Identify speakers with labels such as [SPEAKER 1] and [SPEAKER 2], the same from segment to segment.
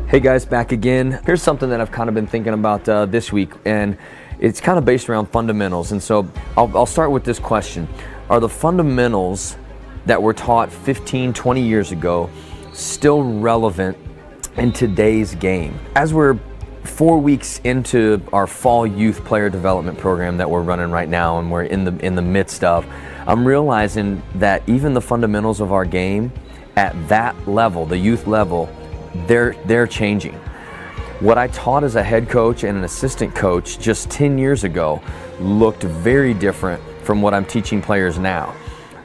[SPEAKER 1] Hey guys, back again. Here's something that I've kind of been thinking about this week, and it's kind of based around fundamentals. And so I'll start with this question. Are the fundamentals that were taught 15, 20 years ago still relevant in today's game? As we're 4 weeks into our fall youth player development program that we're running right now, and we're in the midst of, I'm realizing that even the fundamentals of our game at that level, the youth level, they're changing. What I taught as a head coach and an assistant coach just 10 years ago looked very different from what I'm teaching players now.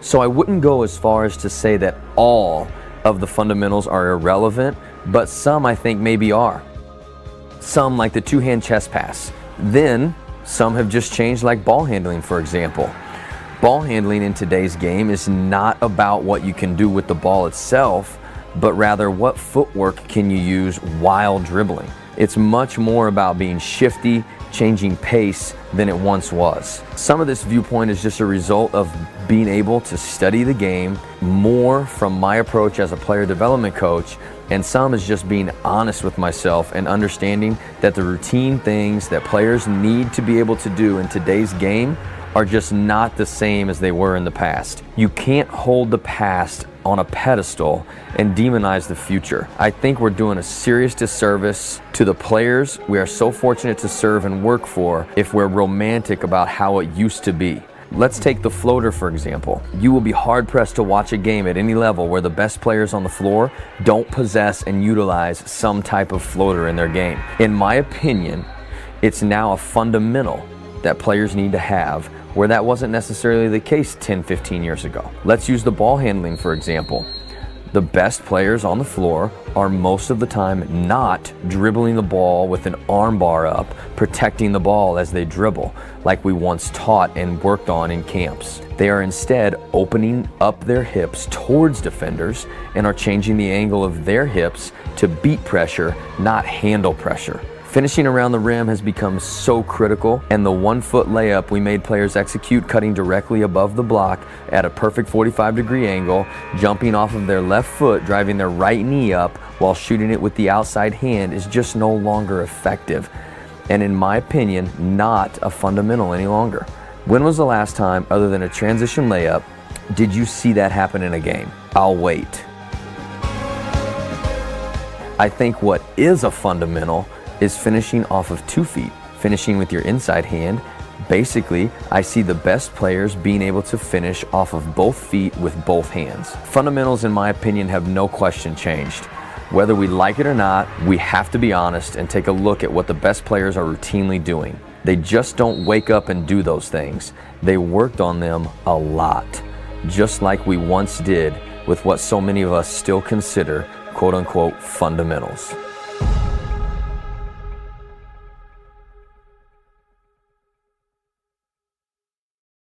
[SPEAKER 1] So I wouldn't go as far as to say that all of the fundamentals are irrelevant, but some I think maybe are. Some, like the two-hand chest pass. Then some have just changed, like ball handling, for example. Ball handling in today's game is not about what you can do with the ball itself, but rather what footwork can you use while dribbling. It's much more about being shifty, changing pace than it once was. Some of this viewpoint is just a result of being able to study the game more from my approach as a player development coach, and some is just being honest with myself and understanding that the routine things that players need to be able to do in today's game are just not the same as they were in the past. You can't hold the past on a pedestal and demonize the future. I think we're doing a serious disservice to the players we are so fortunate to serve and work for if we're romantic about how it used to be. Let's take the floater, for example. You will be hard-pressed to watch a game at any level where the best players on the floor don't possess and utilize some type of floater in their game. In my opinion, it's now a fundamental that players need to have, where that wasn't necessarily the case 10, 15 years ago. Let's use the ball handling, for example. The best players on the floor are most of the time not dribbling the ball with an arm bar up, protecting the ball as they dribble, like we once taught and worked on in camps. They are instead opening up their hips towards defenders and are changing the angle of their hips to beat pressure, not handle pressure. Finishing around the rim has become so critical, and the 1-foot layup we made players execute cutting directly above the block at a perfect 45-degree angle, jumping off of their left foot, driving their right knee up while shooting it with the outside hand is just no longer effective, and in my opinion, not a fundamental any longer. When was the last time, other than a transition layup, did you see that happen in a game? I'll wait. I think what is a fundamental is finishing off of 2 feet, finishing with your inside hand. Basically, I see the best players being able to finish off of both feet with both hands. Fundamentals, in my opinion, have no question changed. Whether we like it or not, we have to be honest and take a look at what the best players are routinely doing. They just don't wake up and do those things. They worked on them a lot, just like we once did with what so many of us still consider quote-unquote fundamentals.